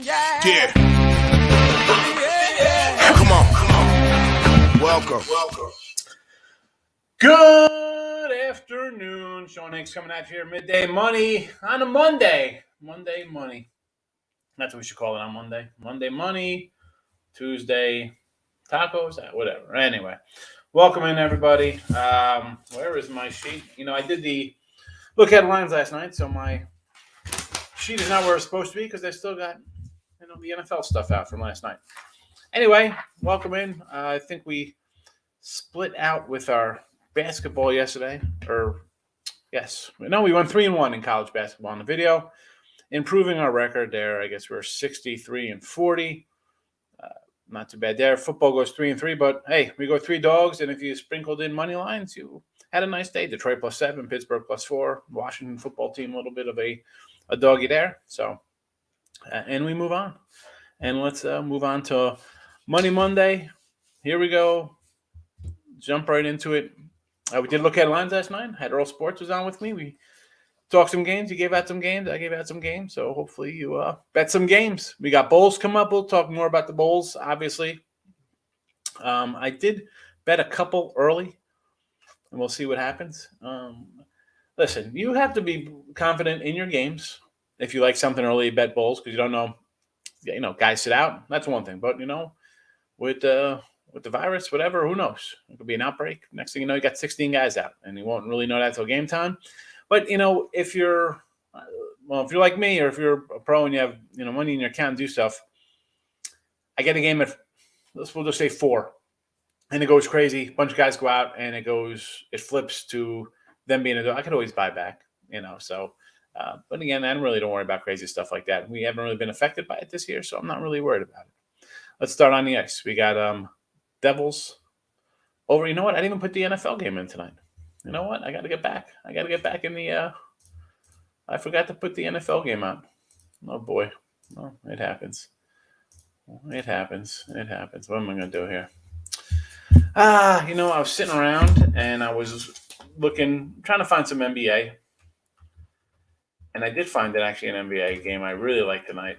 Yeah. Come on. Welcome. Good afternoon. Sean Hicks coming at you here. Midday Money on a Monday. Monday Money. That's what we should call it on Monday. Monday Money. Tuesday Tacos. Whatever. Anyway, welcome in, everybody. Where is my sheet? I did the look headlines last night, so my sheet is not where it's supposed to be because I still got the NFL stuff out from last night. Anyway, welcome in. I think we split out with our basketball yesterday. We went 3-1 in college basketball on the video, improving our record there. I guess we're 63-40. Not too bad there. Football goes 3-3, but hey, we go 3 dogs, and if you sprinkled in money lines, you had a nice day. Detroit +7, Pittsburgh +4, Washington football team a little bit of a doggy there. So, and we move on, and let's move on to Money Monday. Here we go. Jump right into it. We did look headlines last night. Had Earl Sports was on with me. We talked some games. You gave out some games. I gave out some games. So hopefully you bet some games. We got bowls come up. We'll talk more about the bowls, obviously. I did bet a couple early, and we'll see what happens. Listen, you have to be confident in your games. If you like something early, bet bowls because you don't know. Guys sit out. That's one thing. But, with the virus, whatever, who knows? It could be an outbreak. Next thing you know, you got 16 guys out, and you won't really know that till game time. But, if you're like me or if you're a pro and you have, money in your account and do stuff, I get a game at, we'll just say 4, and it goes crazy. A bunch of guys go out, and it flips to them being I could always buy back, so. But again, I really don't worry about crazy stuff like that. We haven't really been affected by it this year, so I'm not really worried about it. Let's start on the ice. We got Devils over. You know what? I didn't even put the NFL game in tonight. You know what? I got to get back. I got to get back in the I forgot to put the NFL game out. Oh, boy. Well, it happens. It happens. What am I going to do here? I was sitting around, and I was trying to find some NBA. And I did find that actually an NBA game I really liked tonight.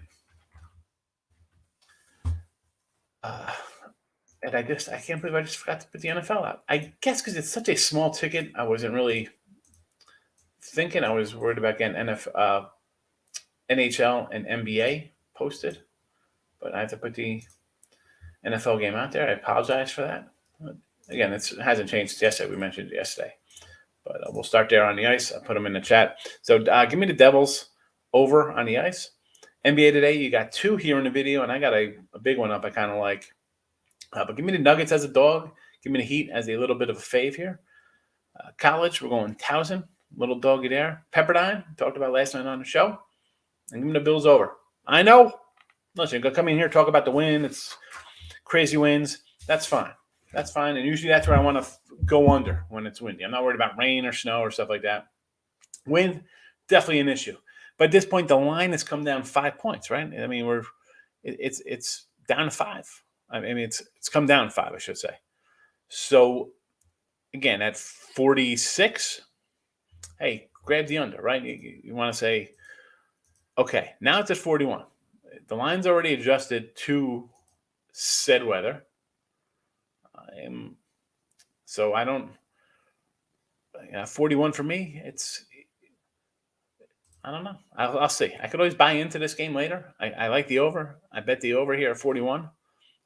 And I can't believe I just forgot to put the NFL out. I guess because it's such a small ticket, I wasn't really thinking. I was worried about getting NHL and NBA posted. But I have to put the NFL game out there. I apologize for that. Again, it hasn't changed since yesterday. We mentioned it yesterday. But we'll start there on the ice. I'll put them in the chat. So give me the Devils over on the ice. NBA today, you got 2 here in the video, and I got a big one up I kind of like. But give me the Nuggets as a dog. Give me the Heat as a little bit of a fave here. College, we're going Towson. Little doggy there. Pepperdine, talked about last night on the show. And give me the Bills over. I know. Listen, go come in here, talk about the win. It's crazy wins. That's fine. That's fine. And usually that's where I want to go under when it's windy. I'm not worried about rain or snow or stuff like that. Wind, definitely an issue. But at this point, the line has come down 5 points, right? I mean, it's down to 5. I mean, it's come down 5, I should say. So, again, at 46, hey, grab the under, right? You want to say, okay, now it's at 41. The line's already adjusted to said weather. So I don't 41 for me. I don't know. I'll see. I could always buy into this game later. I like the over. I bet the over here at 41.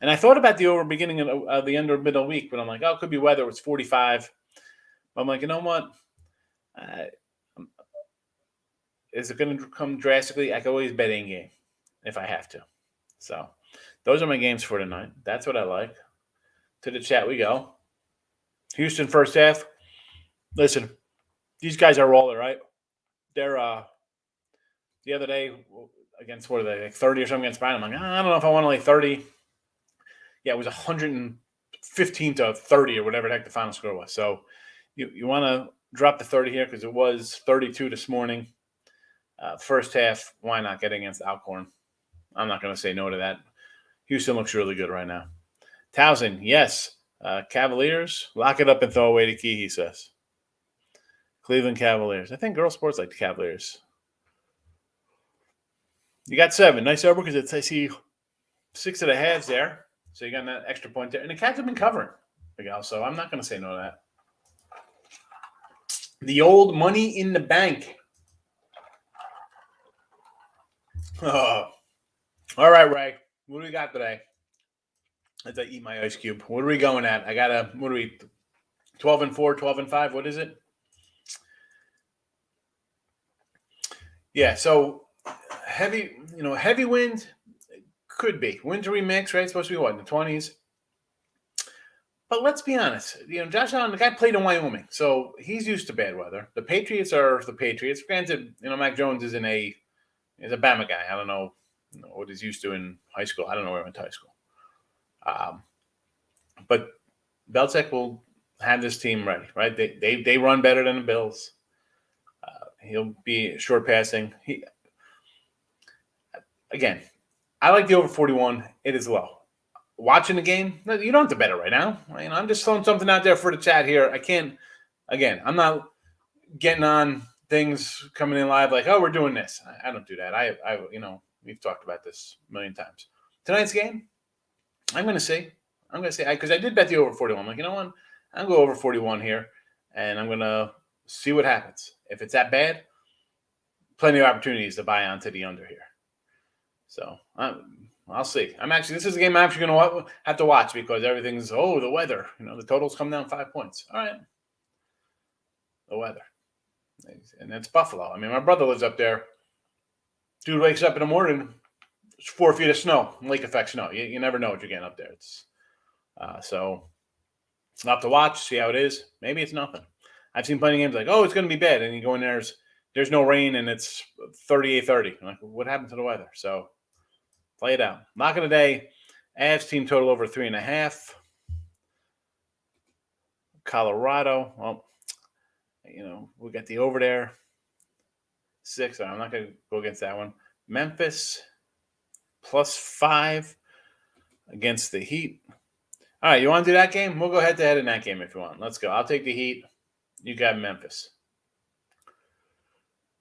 And I thought about the over beginning of the end of middle week, but I'm like, it could be weather. It's 45. I'm like, you know what? Is it going to come drastically? I can always bet in game if I have to. So those are my games for tonight. That's what I like. To the chat we go. Houston first half. Listen, these guys are rolling, right? They're the other day against what are they, like 30 or something against Brian. I'm like, I don't know if I want to lay 30. Yeah, it was 115 to 30 or whatever the heck the final score was. So you want to drop the 30 here because it was 32 this morning. First half, why not get against Alcorn? I'm not going to say no to that. Houston looks really good right now. Towson, yes. Cavaliers, lock it up and throw away the key, he says. Cleveland Cavaliers. I think Girl Sports like the Cavaliers. You got 7. Nice over because I see 6 of the halves there. So you got that extra point there. And the Cats have been covering, Miguel, so I'm not going to say no to that. The old money in the bank. Oh. All right, Ray. What do we got today? As I eat my ice cube. What are we going at? I got what are we, 12-4, 12-5? What is it? Yeah, so heavy wind could be. Wintry mix, right? It's supposed to be what, in the 20s? But let's be honest. Josh Allen, the guy played in Wyoming, so he's used to bad weather. The Patriots are the Patriots. Granted, Mac Jones is a Bama guy. I don't know what he's used to in high school. I don't know where he went to high school. But Belichick will have this team ready, right? They run better than the Bills. He'll be short passing. Again, I like the over 41. It is low. Watching the game, you don't have to bet it right now. I'm just throwing something out there for the chat here. I can't. Again, I'm not getting on things coming in live like, oh, we're doing this. I don't do that. We've talked about this a million times. Tonight's game, I'm going to say, because I did bet the over 41. I'm like, you know what? I'm going to go over 41 here, and I'm going to see what happens. If it's that bad, plenty of opportunities to buy onto the under here. So I'll see. This is a game I'm actually going to have to watch because everything's, the weather. The totals come down 5 points. All right. The weather. And it's Buffalo. My brother lives up there. Dude wakes up in the morning, it's 4 feet of snow, lake effect snow. You never know what you're getting up there. It's so I'll have to watch, see how it is. Maybe it's nothing. I've seen plenty of games like, it's going to be bad. And you go in there's no rain and it's 38-30. I'm like, what happened to the weather? So play it out. Lock of the day, Avs team total over 3.5. Colorado, well, we got the over there. 6. I'm not going to go against that one. Memphis +5 against the Heat. All right, you want to do that game? We'll go head-to-head in that game if you want. Let's go. I'll take the Heat. You got Memphis.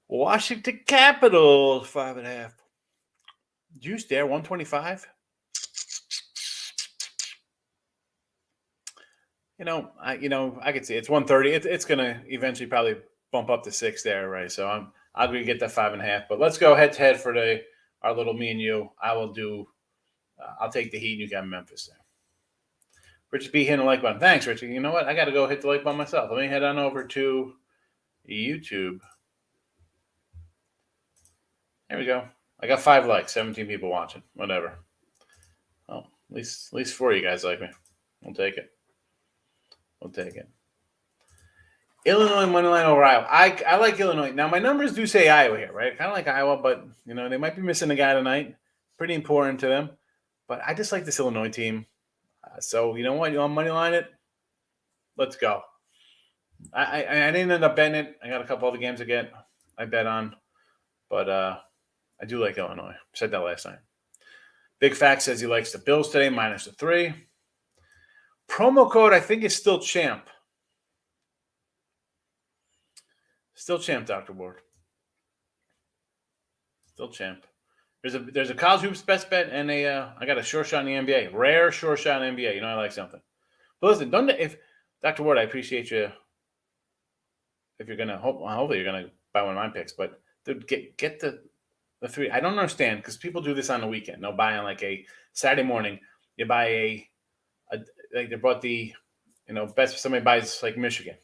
Washington Capitals, 5.5. Juice there, 125. I could see it's 130. It's going to eventually probably bump up to 6 there, right? So I'm going to get that 5.5. But let's go head-to-head for our little me and you. I'll take the Heat. You got Memphis there. Richard B. hitting the like button. Thanks, Richard. You know what? I got to go hit the like button myself. Let me head on over to YouTube. There we go. I got 5 likes, 17 people watching. Whatever. Well, at least 4 of you guys like me. We'll take it. Illinois moneyline over Iowa. I like Illinois. Now, my numbers do say Iowa here, right? Kind of like Iowa, but, they might be missing a guy tonight. Pretty important to them. But I just like this Illinois team. So, you know what? You want money line it? Let's go. I didn't end up betting it. I got a couple other games again I bet on. But I do like Illinois. Said that last night. Big Fact says he likes the Bills today, -3. Promo code, I think, is still champ. Still champ, Dr. Ward. Still champ. There's a college hoops best bet and I got a sure shot in the NBA. Rare sure shot in the NBA. I like something. But listen, if Dr. Ward, I appreciate you. If you're gonna hopefully you're gonna buy one of my picks, but dude, get the 3. I don't understand because people do this on the weekend. They'll buy on like a Saturday morning. You buy like they brought the best somebody buys like Michigan.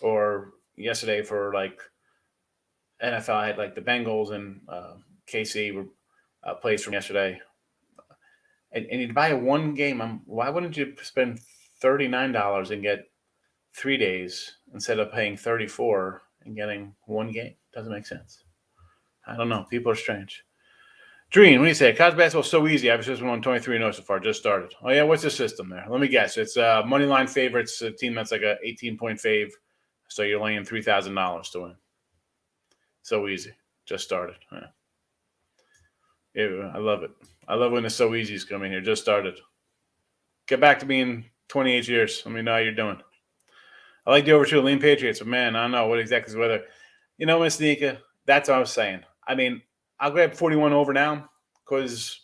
Or yesterday for like NFL, I had like the Bengals and KC plays from yesterday. And you buy one game. Why wouldn't you spend $39 and get 3 days instead of paying $34 and getting one game? Doesn't make sense. I don't know. People are strange. Dream, what do you say? College basketball is so easy. I've just won 23-0 so far. Just started. Oh, yeah. What's the system there? Let me guess. It's money line favorites, a team that's like a 18-point fave. So you're laying $3,000 to win. So easy. Just started. Yeah, I love it. I love when the so easy's coming here. Just started. Get back to being 28 years. Let me know how you're doing. I like the over 2 lean Patriots, but man, I don't know what exactly is the weather. Miss Nika, that's what I was saying. I'll grab 41 over now because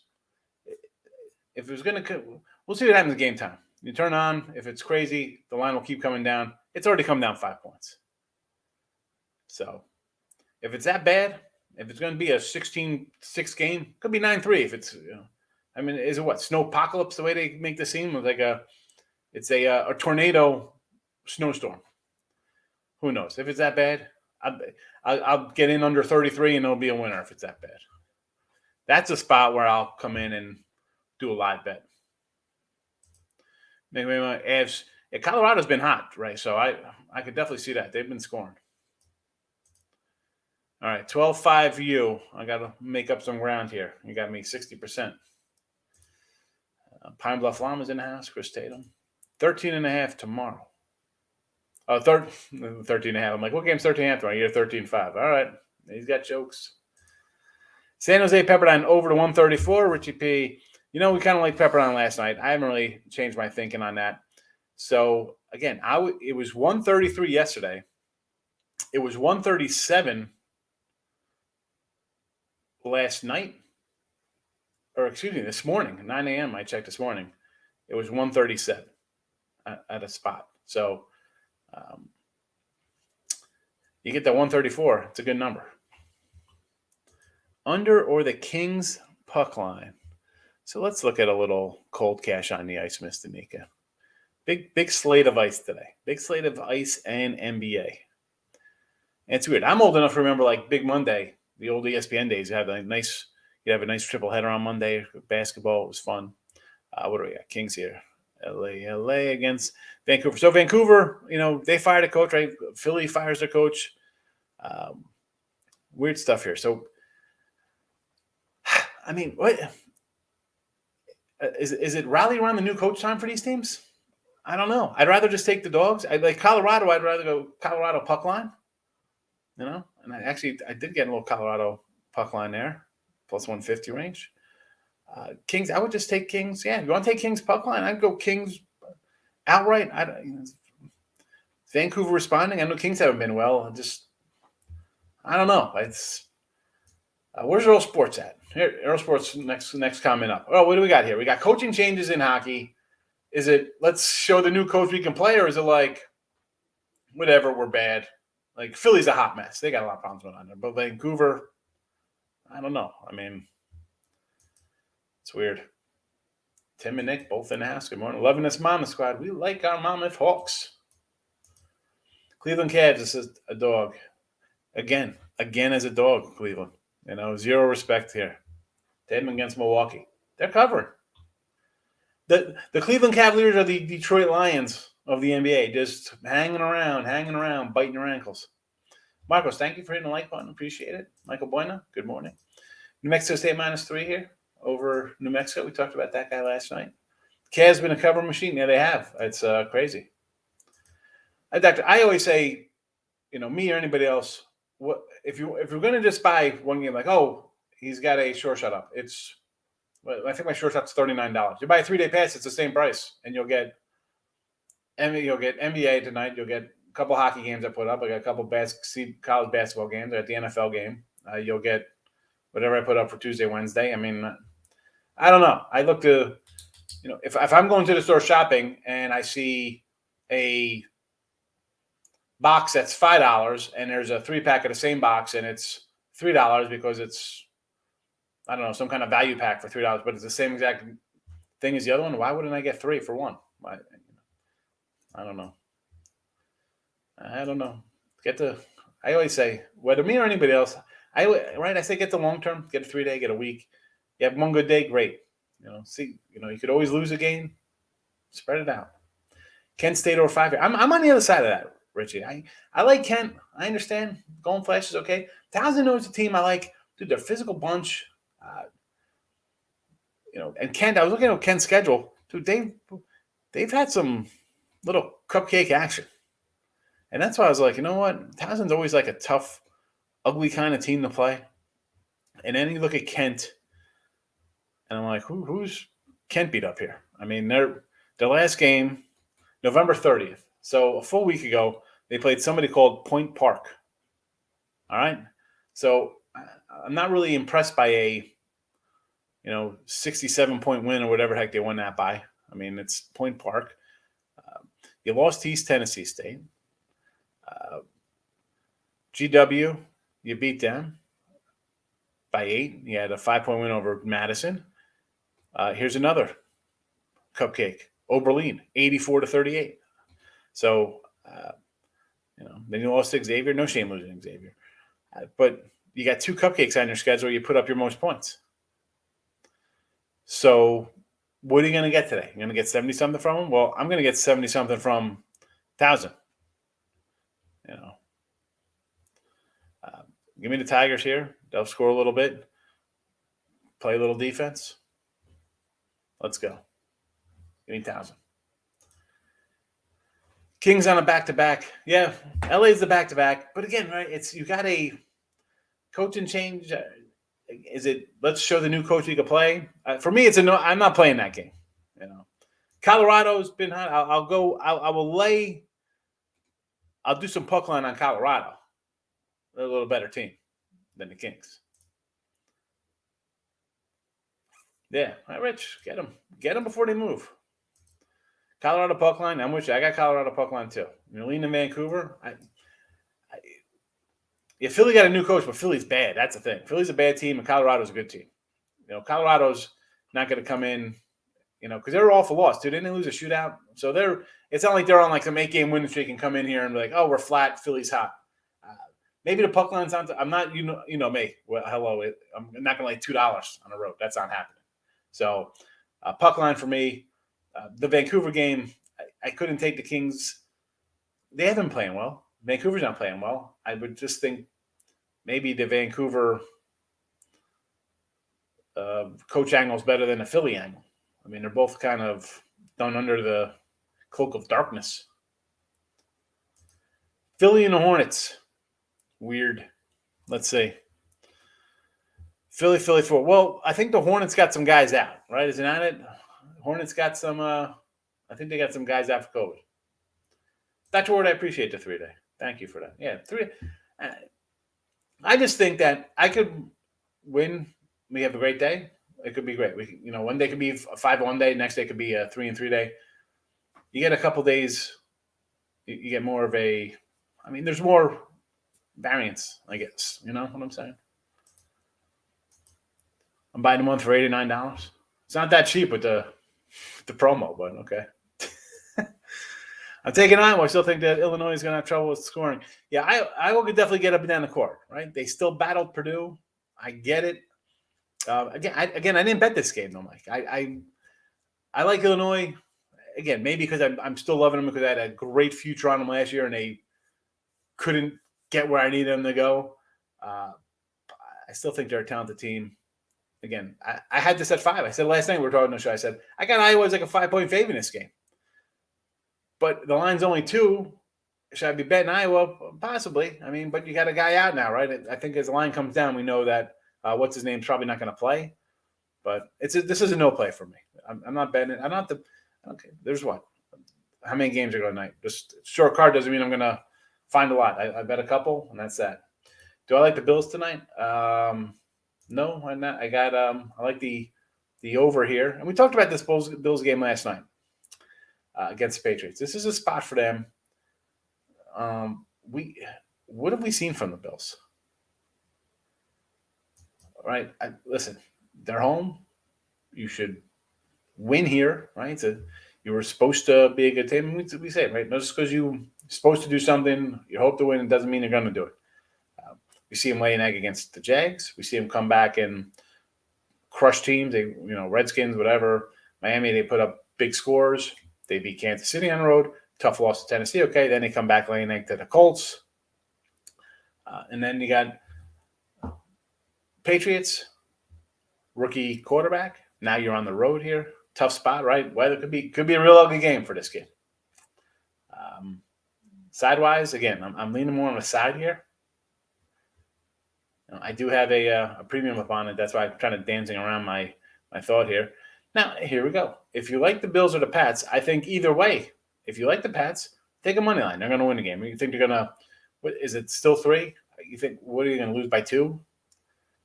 if it was going to, we'll see what happens at game time. You turn on. If it's crazy, the line will keep coming down. It's already come down 5 points. So if it's that bad, if it's going to be a 16-6 game, it could be 9-3. If it's, I mean, is it what? Snowpocalypse, the way they make the seem? Like it's a tornado snowstorm. Who knows? If it's that bad, I'll get in under 33 and it'll be a winner if it's that bad. That's a spot where I'll come in and do a live bet. Maybe my Avs. Yeah, Colorado's been hot, right? So I could definitely see that. They've been scoring. All right, 12-5 you. I got to make up some ground here. You got me 60%. Pine Bluff Llama's in the house. Chris Tatum. 13.5 tomorrow. Oh, 13.5. I'm like, what game's 13.5 tomorrow? You're 13.5. All right. He's got jokes. San Jose Pepperdine over to 134. Richie P. We kind of like Pepperdine last night. I haven't really changed my thinking on that. So, again, it was 133 yesterday. It was 137 last night. Or, excuse me, this morning. 9 a.m. I checked this morning. It was 137 at a spot. So, you get that 134. It's a good number. Under or the Kings puck line. So let's look at a little cold cash on the ice, Mr. Nika. Big slate of ice today. Big slate of ice and NBA. And it's weird. I'm old enough to remember like Big Monday, the old ESPN days. You'd have a nice triple header on Monday. Basketball, it was fun. What do we got? Kings here. LA against Vancouver. So Vancouver, they fired a coach, right? Philly fires their coach. Weird stuff here. So, I mean, what is it rally around the new coach time for these teams? I don't know. I'd rather just take the dogs. I like Colorado. I'd rather go Colorado puck line. And I did get a little Colorado puck line there, plus 150 range. Kings, I would just take Kings. Yeah, if you want to take Kings puck line, I'd go Kings outright. Vancouver responding. I know Kings haven't been well. I don't know. It's where's Earl Sports at? Here, Earl Sports next comment up. Oh, what do we got here? We got coaching changes in hockey. Is it let's show the new coach we can play, or is it like whatever, we're bad? Like Philly's a hot mess. They got a lot of problems going on there. But Vancouver, I don't know. I mean, it's weird. Tim and Nick both in the house. Good morning. Loving this Mama Squad. We like our Monmouth Hawks. Cleveland Cavs. This is a dog. Again as a dog, Cleveland. Zero respect here. Tatum against Milwaukee. They're covering. The Cleveland Cavaliers are the Detroit Lions of the NBA, just hanging around, biting your ankles. Marcos, thank you for hitting the like button. Appreciate it. Michael Buena, good morning. New Mexico State -3 here over New Mexico. We talked about that guy last night. Cavs been a cover machine. Yeah, they have. It's crazy. Doctor, I always say, me or anybody else, what if you're going to just buy one game, like, oh, he's got a short shot up. I think my short shot's $39. You buy a 3-day pass, it's the same price, and you'll get NBA tonight. You'll get a couple hockey games I put up. I got a couple college basketball games. I got the NFL game. You'll get whatever I put up for Tuesday, Wednesday. I mean, I don't know. I look to, if I'm going to the store shopping and I see a box that's $5 and there's a 3-pack of the same box and it's $3 because it's, I don't know, some kind of value pack for $3, but it's the same exact thing as the other one. Why wouldn't I get 3 for 1? I don't know. I always say, whether me or anybody else, I say get the long term, get a 3-day, get a week. You have one good day, great. You could always lose a game. Spread it out. Kent State over 5 here. I'm on the other side of that, Richie. I like Kent. I understand. Golden Flash is okay. Townsend knows the team I like. Dude, they're a physical bunch. And Kent, I was looking at Kent's schedule. Dude, they've had some little cupcake action. And that's why I was like, you know what? Townsend's always like a tough, ugly kind of team to play. And then you look at Kent, and I'm like, who's Kent beat up here? I mean, their last game, November 30th. So a full week ago, they played somebody called Point Park. All right? So I'm not really impressed by a 67-point win or whatever heck they won that by. I mean, it's Point Park. You lost to East Tennessee State. GW, you beat them by 8. You had a 5-point win over Madison. Here's another cupcake. Oberlin, 84-38. So, then you lost to Xavier. No shame losing Xavier. But you got 2 cupcakes on your schedule. You put up your most points. So what are you going to get today? You're going to get 70-something from them? Well, I'm going to get 70-something from Towson. Give me the Tigers here. They'll score a little bit. Play a little defense. Let's go. Give me Towson. Kings on a back-to-back. Yeah, LA's the back-to-back. But again, right, you got a coaching change. Is it let's show the new coach we can play? For me, it's a no. I'm not playing that game. Colorado's been hot. I'll do some puck line on Colorado. They're a little better team than the Kings. Yeah, all right, Rich, get them before they move. Colorado puck line. I'm with you. I got Colorado puck line too. Lean in Vancouver. Philly got a new coach, but Philly's bad. That's the thing. Philly's a bad team, and Colorado's a good team. Colorado's not going to come in, because they're all for loss, dude. Didn't they lose a shootout? So it's not like they're on like some 8-game winning streak and come in here and be like, oh, we're flat. Philly's hot. Maybe the puck line's on. I'm not, you know me. Well, hello. I'm not going to lay $2 on the road. That's not happening. So puck line for me. The Vancouver game, I couldn't take the Kings. They haven't been playing well. Vancouver's not playing well. I would just think maybe the Vancouver coach angle is better than the Philly angle. I mean, they're both kind of done under the cloak of darkness. Philly and the Hornets. Weird. Let's see. Philly 4. Well, I think the Hornets got some guys out, right? Is it not it? Hornets got some I think they got some guys out for COVID. Dr. Ward, I appreciate the 3-day. Thank you for that. Yeah, 3. I just think that I could win. We have a great day. It could be great. We, one day could be a 5-1 day. Next day could be a 3-3 day. You get a couple days. You get more of a. I mean, there's more variance, I guess. You know what I'm saying? I'm buying them one for $89. It's not that cheap with the promo, but okay. I'm taking Iowa. I still think that Illinois is going to have trouble with scoring. Yeah, Iowa could definitely get up and down the court, right? They still battled Purdue. I get it. Again, I didn't bet this game, though, Mike. I like Illinois. Again, maybe because I'm still loving them because I had a great future on them last year and they couldn't get where I needed them to go. I still think they're a talented team. Again, I had this at 5. I said last night we were talking on the show. I said, I got Iowa as like a 5-point favorite in this game. But the line's only 2. Should I be betting Iowa? Possibly. I mean, but you got a guy out now, right? I think as the line comes down, we know that what's his name's probably not going to play. But this is a no play for me. I'm not betting it. Okay, there's what? How many games are going tonight? Just short card doesn't mean I'm going to find a lot. I bet a couple, and that's that. Do I like the Bills tonight? No, I'm not. I like the over here. And we talked about this Bills game last night against the Patriots. This is a spot for them. What have we seen from the Bills? All right. Listen, they're home. You should win here, right? You were supposed to be a good team. We say, right? Not just because you're supposed to do something, you hope to win, it doesn't mean you're going to do it. We see him lay an egg against the Jags. We see him come back and crush teams. They, Redskins, whatever. Miami, they put up big scores. They beat Kansas City on the road. Tough loss to Tennessee. Okay, then they come back laying an egg to the Colts. And then you got Patriots, rookie quarterback. Now you're on the road here. Tough spot, right? Weather could be a real ugly game for this kid. Sidewise, again, I'm leaning more on the side here. I do have a premium up on it. That's why I'm trying to dancing around my thought here. Now, here we go. If you like the Bills or the Pats, I think either way, if you like the Pats, take a money line. They're going to win the game. You think they're going to – is it still 3? You think – what are you going to lose by 2?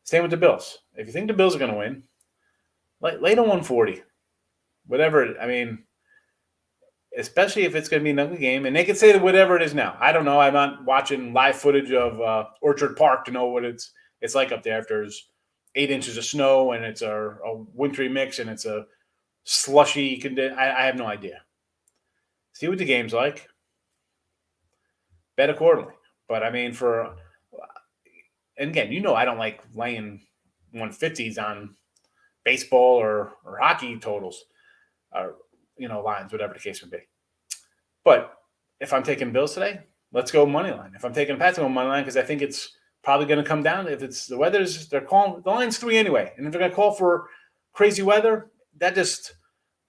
Same with the Bills. If you think the Bills are going to win, lay to 140. Whatever. I mean, especially if it's going to be an ugly game. And they can say that whatever it is now. I don't know. I'm not watching live footage of Orchard Park to know what it's like up there. If there's 8 inches of snow and it's a wintry mix and it's a slushy condition, I have no idea. See what the game's like. Bet accordingly. But I mean, and again, I don't like laying 150s on baseball or hockey totals, or lines, whatever the case would be. But if I'm taking Bills today, let's go money line. If I'm taking Pats, I'll go money line because I think it's probably going to come down. If it's the weather's, they're calling the line's 3 anyway, and if they're going to call for crazy weather, that just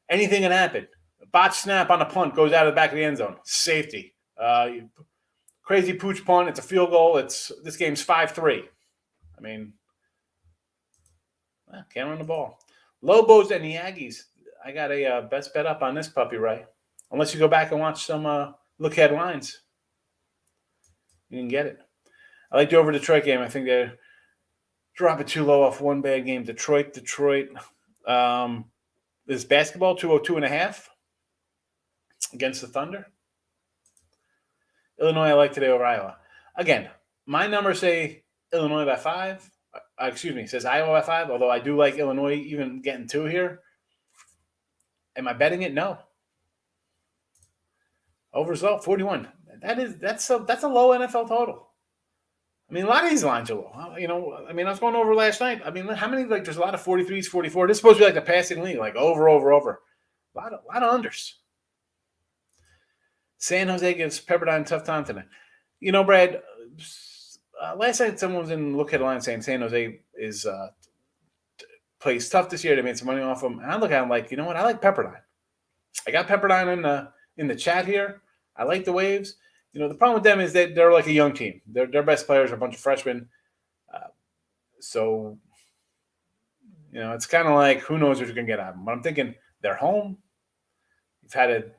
anything can happen. A botch snap on a punt goes out of the back of the end zone, safety. Crazy pooch punt. It's a field goal. This game's 5-3. I mean, can't run the ball. Lobos and the Aggies. I got a best bet up on this puppy, Ray. Unless you go back and watch some look ahead lines, you can get it. I like the over Detroit game. I think they're dropping too low off one bad game. Detroit. Is basketball 202.5 against the Thunder. Illinois, I like today over Iowa. Again, my numbers say Illinois by 5. Says Iowa by 5, although I do like Illinois even getting 2 here. Am I betting it? No. Over's low, 41. That's a low NFL total. I mean, a lot of these lines are low. I was going over last night. I mean, how many, there's a lot of 43s, 44. This is supposed to be like the passing league, like over. A lot of unders. San Jose gives Pepperdine a tough time tonight. Brad, last night someone was in look at a line saying San Jose plays tough this year. They made some money off them. And I look at them like, you know what? I like Pepperdine. I got Pepperdine in the chat here. I like the Waves. The problem with them is that they're like a young team. Their best players are a bunch of freshmen. So, it's kind of like who knows what you're going to get out of them. But I'm thinking they're home. You've had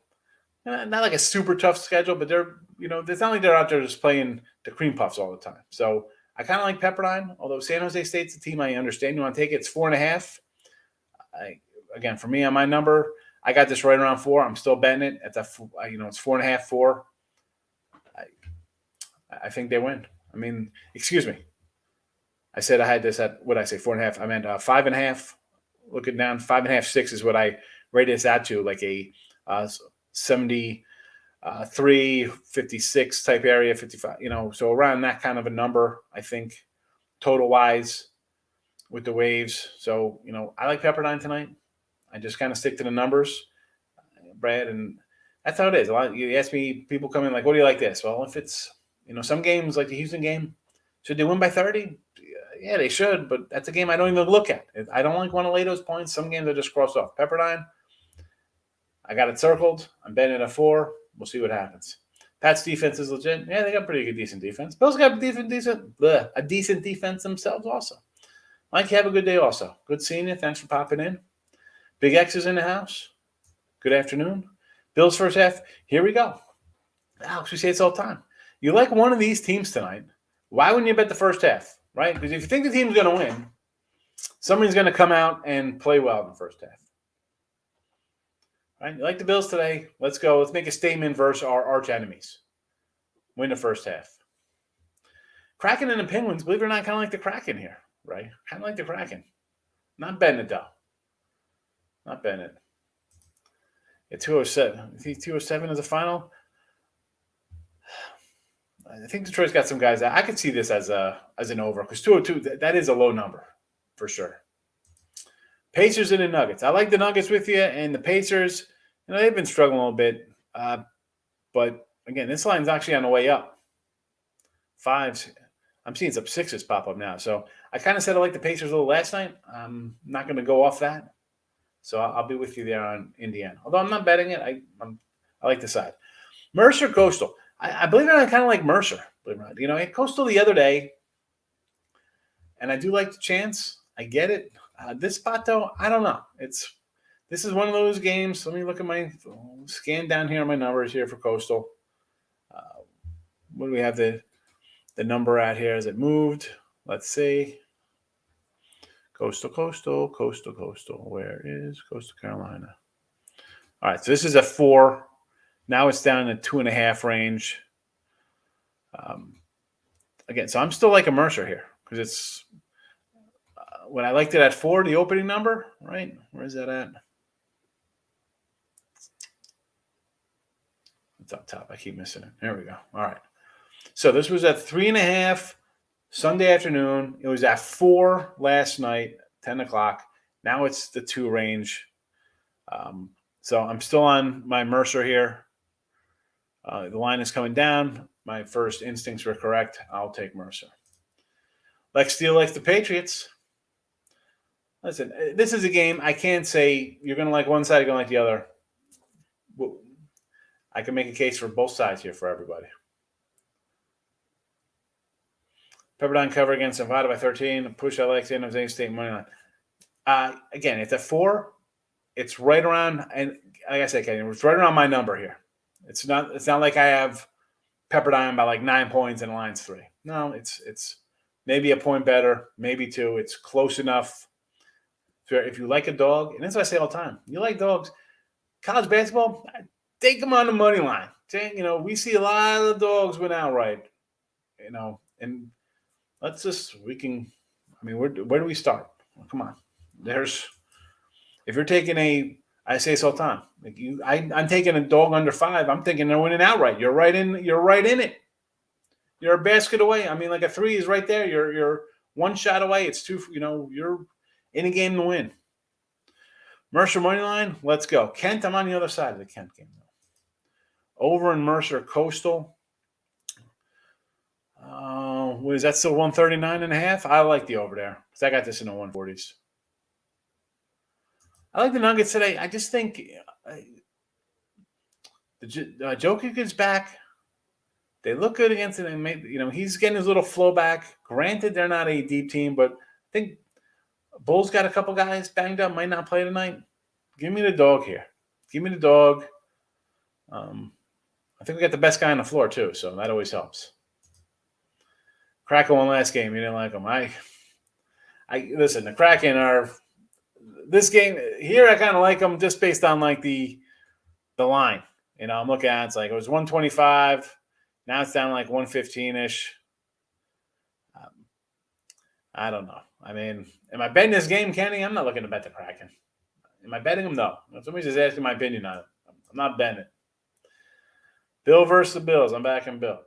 not like a super tough schedule, but it's not like they're out there just playing the cream puffs all the time. So I kind of like Pepperdine, although San Jose State's a team I understand. You want to take it? It's 4.5. Again, for me on my number, I got this right around 4. I'm still betting it at it's 4.5, 4. I think they win. I mean, excuse me. I said I had this at, what did I say, 4.5? I meant 5.5. Looking down, 5.5, 6 is what I rated this out to, like a 73, 56 type area, 55, so around that kind of a number, I think, total wise with the Waves. So, I like Pepperdine tonight. I just kind of stick to the numbers, Brad, and that's how it is. You ask me, people come in like, what do you like this? Well, if it's, some games like the Houston game, should they win by 30? Yeah, they should, but that's a game I don't even look at. I don't want to lay those points. Some games I just cross off. Pepperdine, I got it circled. I'm betting it at 4. We'll see what happens. Pat's defense is legit. Yeah, they got pretty good, decent defense. Bills got a decent defense themselves also. Mike, have a good day also. Good seeing you. Thanks for popping in. Big X is in the house. Good afternoon. Bills first half. Here we go. Alex, we say it's all the time. You like one of these teams tonight. Why wouldn't you bet the first half, right? Because if you think the team's going to win, somebody's going to come out and play well in the first half. Right? You like the Bills today? Let's go. Let's make a statement versus our arch enemies. Win the first half. Kraken and the Penguins, believe it or not, kind of like the Kraken here, right? Kind of like the Kraken. Not betting it, though. Not betting it. At 207. I think 207 is the final. I think Detroit's got some guys. I could see this as an over because 202, that is a low number for sure. Pacers and the Nuggets. I like the Nuggets with you, and the Pacers, they've been struggling a little bit. But, again, this line's actually on the way up. 5s. I'm seeing some 6s pop up now. So I kind of said I like the Pacers a little last night. I'm not going to go off that. So I'll be with you there on Indiana. Although I'm not betting it, I like the side. Mercer Coastal. I believe it or not, I kind of like Mercer. Believe it or not. Coastal the other day, and I do like the chance. I get it. This spot, though, I don't know. This is one of those games. Let me look at my scan down here on my numbers here for Coastal. What do we have the number at here? Is it moved? Let's see. Coastal. Where is Coastal Carolina? All right, so this is a 4. Now it's down in the 2.5 range. Again, so I'm still like a Mercer here because it's when I liked it at 4, the opening number, right? Where is that at? It's up top. I keep missing it. There we go. All right. So this was at 3.5 Sunday afternoon. It was at 4 last night, 10 o'clock. Now it's the 2 range. So I'm still on my Mercer here. The line is coming down. My first instincts were correct. I'll take Mercer. Lex Steele likes the Patriots. Listen, this is a game I can't say you're going to like one side, you're going to like the other. I can make a case for both sides here for everybody. Pepperdine cover against Nevada by 13. Push I like San Jose State money line. Again, it's at 4. It's right around, and like I said, Kenny, it's right around my number here. It's not like I have Pepperdine by like 9 points and the line's 3. No, it's maybe a point better, maybe 2. It's close enough. If you like a dog, and that's what I say all the time, you like dogs. College basketball, take them on the money line. We see a lot of dogs win outright. And where do we start? Well, come on. If you're taking I say this all the time. I'm taking a dog under 5. I'm thinking they're winning outright. You're right in it. You're a basket away. I mean, like a 3 is right there. You're one shot away. It's 2. You're in a game to win. Mercer money line. Let's go. Kent. I'm on the other side of the Kent game. Over in Mercer Coastal. Is that still 139.5? I like the over there because I got this in the 140s. I like the Nuggets today. I just think Jokic is back. They look good against it. And he's getting his little flow back. Granted, they're not a deep team, but I think Bulls got a couple guys banged up, might not play tonight. Give me the dog here. Give me the dog. I think we got the best guy on the floor, too, so that always helps. Kraken won last game. You didn't like them. Listen, the Kraken are – this game here, I kind of like them just based on, like, the line. I'm looking at it. It's like it was 125. Now it's down like 115-ish. I don't know. I mean, am I betting this game, Kenny? I'm not looking to bet the Kraken. Am I betting them? No. Somebody's just asking my opinion on it. I'm not betting it. Bill versus the Bills. I'm backing Bill.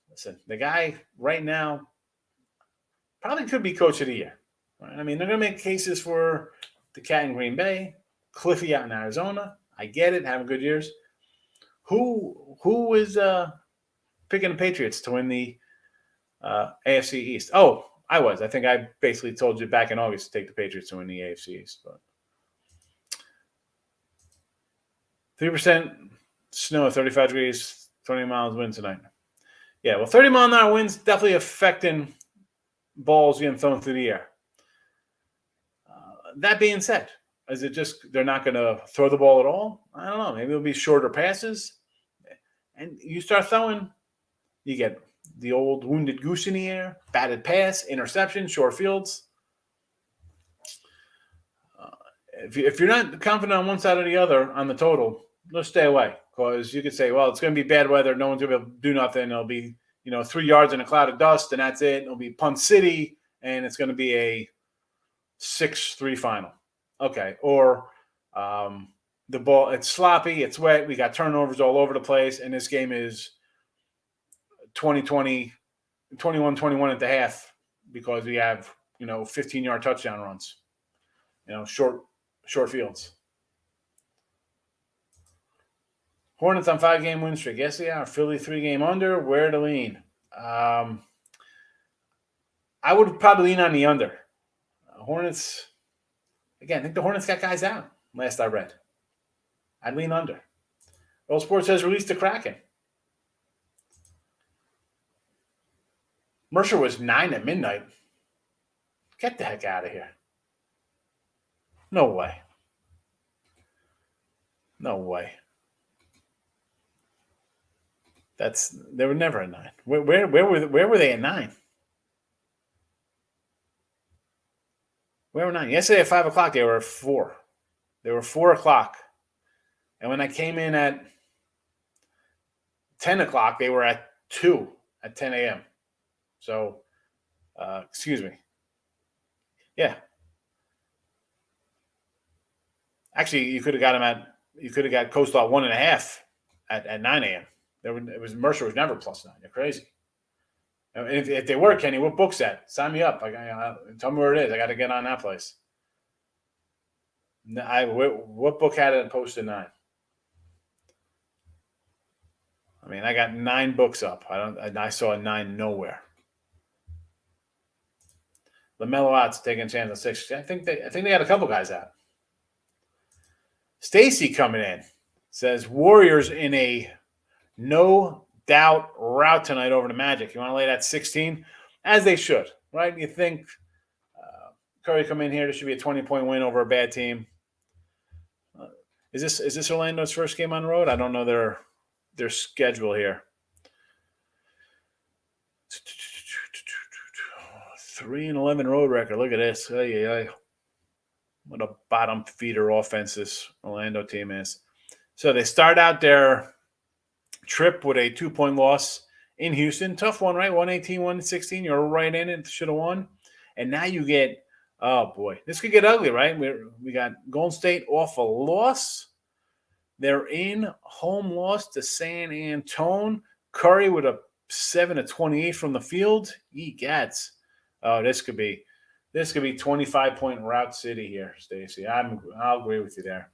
Listen, the guy right now probably could be coach of the year. Right? I mean, they're going to make cases for the cat in Green Bay, Cliffy out in Arizona. I get it, having good years. Who is picking the Patriots to win the AFC East? Oh, I was. I think I basically told you back in August to take the Patriots to win the AFC East. But 3% snow, 35 degrees, 20 miles wind tonight. Yeah, well, 30-mile-an-hour winds definitely affecting balls getting thrown through the air. That being said, is it just they're not going to throw the ball at all? I don't know. Maybe it'll be shorter passes. And you start throwing, you get the old wounded goose in the air, batted pass, interception, short fields. If you're not confident on one side or the other on the total, let's stay away. Because you could say, well, it's going to be bad weather. No one's going to be able to do nothing. It'll be, 3 yards in a cloud of dust, and that's it. It'll be punt city, and it's going to be a 6-3 final. Okay. Or the ball, it's sloppy, it's wet. We got turnovers all over the place, and this game is 20-20, 21-21 at the half because we have, 15-yard touchdown runs, short fields. Hornets on 5-game win streak. Yes, they are. Philly 3-game under. Where to lean? I would probably lean on the under. Hornets, again, I think the Hornets got guys out, last I read. I'd lean under. World Sports has released the Kraken. Mercer was 9 at midnight. Get the heck out of here. No way. No way. They were never at 9. Where were they at 9? Where were 9? Yesterday at 5 o'clock, they were at 4. They were 4 o'clock. And when I came in at 10 o'clock, they were at 2 at 10 a.m. So, excuse me. Yeah. Actually, you could have got Coastal at 1.5 at 9 a.m. Mercer was never +9. You're crazy. And if they were, Kenny, what book's that? Sign me up. Tell me where it is. I got to get on that place. What book had it posted 9? I mean, I got 9 books up. I saw a 9 nowhere. LaMelo out's taking a chance on 6. I think they got a couple guys out. Stacy coming in says Warriors in a no doubt rout tonight over the Magic. You want to lay that 16? As they should, right? You think Curry come in here, this should be a 20-point win over a bad team. Is this Orlando's first game on the road? I don't know their schedule here. 3-11 road record. Look at this. What a bottom feeder offense this Orlando team is. So they start out their trip with a 2-point loss in Houston. Tough one, right? 118-116. You're right in it. Should have won. And now you get, oh boy, this could get ugly, right? We got Golden State off a loss. They're in home loss to San Antonio. Curry with a 7-28 from the field. Egats. Oh, this could be 25-point route city here, Stacy. I'll agree with you there.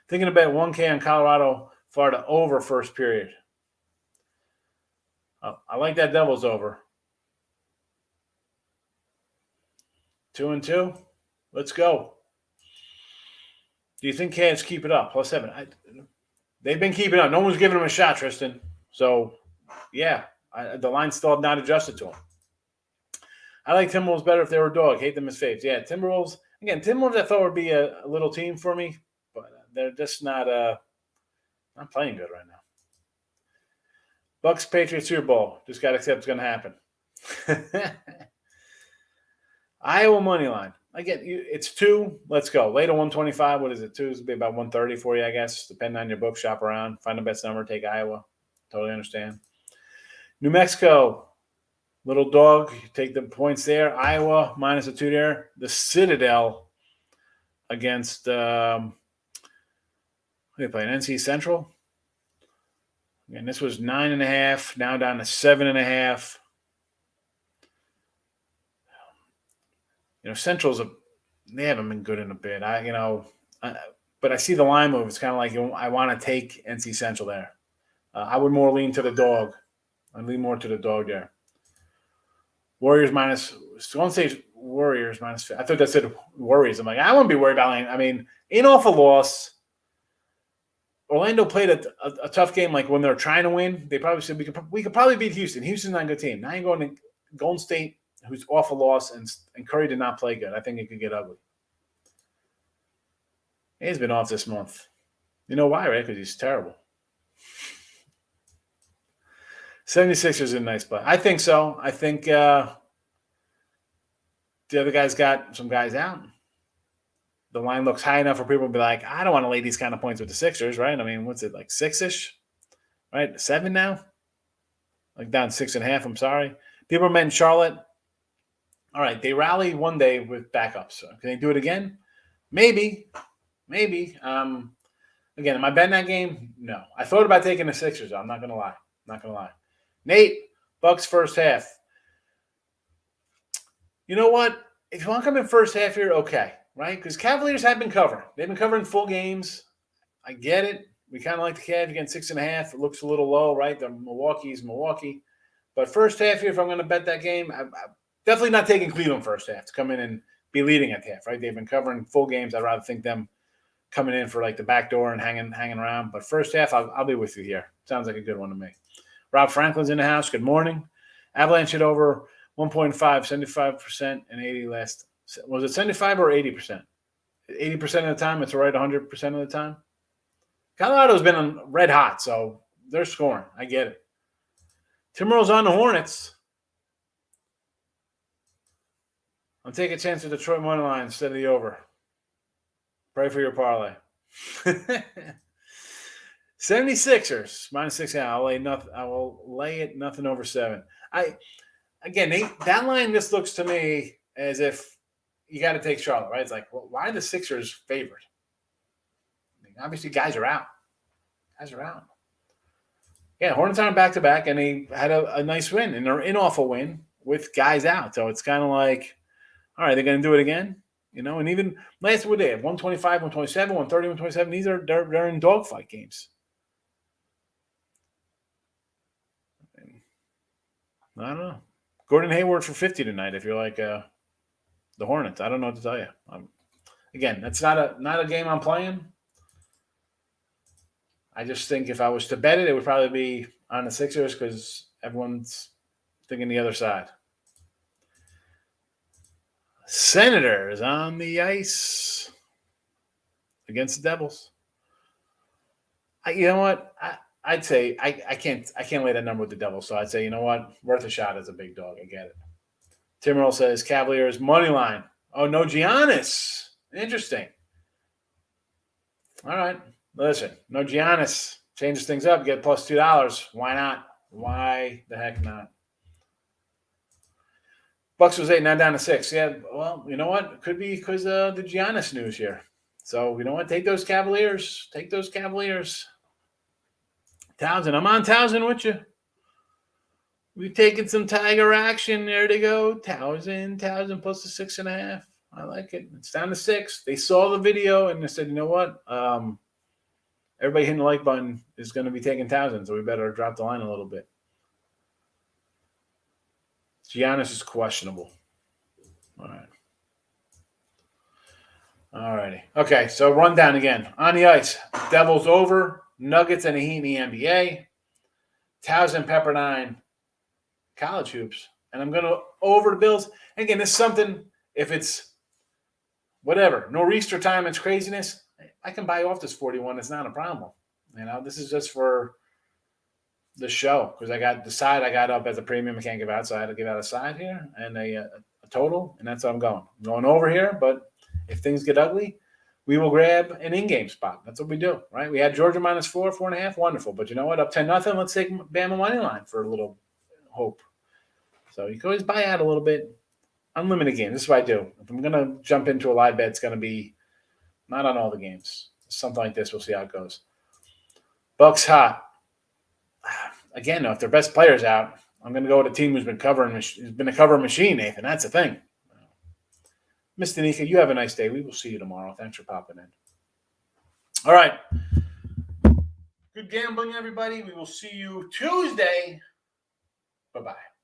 Thinking about 1K on Colorado, Florida over first period. I like that Devils over. 2-2. Let's go. Do you think Cavs keep it up? +7. They've been keeping it up. No one's giving them a shot, Tristan. So, yeah, the line still have not adjusted to them. I like Timberwolves better if they were a dog. Hate them as faves. Yeah, Timberwolves. Again, Timberwolves I thought would be a little team for me, but they're just not playing good right now. Bucks Patriots Super Bowl. Just got to accept it's going to happen. Iowa money line. Again, it's 2. Let's go. Later 125. What is it? 2 is be about 130 for you, I guess. Depending on your book, shop around, find the best number, take Iowa. Totally understand. New Mexico. Little dog, you take the points there. Iowa minus a 2 there. The Citadel against, who are they playing? NC Central? Again, this was 9.5, now down to 7.5. Central's they haven't been good in a bit. But I see the line move. It's kind of like I want to take NC Central there. I would more lean to the dog. I'd lean more to the dog there. Warriors minus – Golden State Warriors minus – I thought that said Warriors. I'm like, I wouldn't be worried about – I mean, in off a loss, Orlando played a tough game. Like when they're trying to win, they probably said we could probably beat Houston. Houston's not a good team. Now you're going to Golden State, who's off a loss, and Curry did not play good. I think it could get ugly. He's been off this month. You know why, right? Because he's terrible. 76ers in a nice play. I think so. I think the other guys got some guys out. The line looks high enough for people to be like, I don't want to lay these kind of points with the Sixers, right? I mean, what's it, like 6-ish? Right? 7 now? Like down 6.5, I'm sorry. People met in Charlotte. All right, they rally one day with backups. So can they do it again? Maybe. Again, am I betting that game? No. I thought about taking the Sixers. I'm not going to lie. Nate, Bucks first half. You know what? If you want to come in first half here, okay, right? Because Cavaliers have been covering. They've been covering full games. I get it. We kind of like the Cavs again, 6.5. It looks a little low, right? The Milwaukee's Milwaukee. But first half here, if I'm going to bet that game, I'm definitely not taking Cleveland first half to come in and be leading at the half, right? They've been covering full games. I'd rather think them coming in for like the back door and hanging around. But first half, I'll be with you here. Sounds like a good one to me. Rob Franklin's in the house. Good morning. Avalanche hit over 1.5, 75% and 80 last. Was it 75 or 80%? 80% of the time, it's right 100% of the time. Colorado's been on red hot, so they're scoring. I get it. Timberwolves on the Hornets. I'm taking a chance with Detroit money line instead of the over. Pray for your parlay. 76ers -6. Yeah, I will lay it nothing over 7. That line just looks to me as if you got to take Charlotte, right? It's like, well, why are the Sixers favored? I mean, obviously, guys are out. Yeah, Hornets are back to back, and they had a nice win, and they're in off a win with guys out. So it's kind of like, all right, they're going to do it again, And even last week they had 125, 127, 130, 127. These are they're in dogfight games. I don't know. Gordon Hayward for 50 tonight. If you're like the Hornets, I don't know what to tell you. Again, that's not a game I'm playing. I just think if I was to bet it, it would probably be on the Sixers because everyone's thinking the other side. Senators on the ice against the Devils. You know what? I'd say I can't lay that number with the Devils, so I'd say, you know what? Worth a shot as a big dog. I get it. Tim Earl says Cavaliers money line. Oh, no Giannis. Interesting. All right. Listen, no Giannis changes things up. Get plus $2. Why not? Why the heck not? Bucks was 8, now down to 6. Yeah, well, you know what? It could be because of the Giannis news here. So, you know what? Take those Cavaliers. Townsend. I'm on Townsend with you. We've taken some Tiger action. There they go. Townsend plus the 6.5. I like it. It's down to 6. They saw the video and they said, you know what? Everybody hitting the like button is going to be taking Townsend, so we better drop the line a little bit. Giannis is questionable. All right. All righty. Okay, so rundown again. On the ice, Devils over, Nuggets and the Heat in the NBA. Townsend, Pepperdine, college hoops. And I'm going to over the Bills. Again, this is something, if it's whatever, nor'easter time, it's craziness, I can buy off this 41. It's not a problem. This is just for the show because I got the side I got up as a premium. I can't give out, so I had to give out a side here and a total, and that's how I'm going. I'm going over here, but if things get ugly, we will grab an in-game spot. That's what we do, right? We had Georgia -4, 4.5, wonderful. But you know what? Up 10-0. Let's take Bama money line for a little hope. So you can always buy out a little bit. Unlimited game. This is what I do. If I'm going to jump into a live bet, it's going to be not on all the games. Something like this. We'll see how it goes. Bucks hot. Again, though, if their best player's out, I'm going to go with a team who's been a cover machine, Nathan. That's the thing. Miss Danica, you have a nice day. We will see you tomorrow. Thanks for popping in. All right. Good gambling, everybody. We will see you Tuesday. Bye-bye.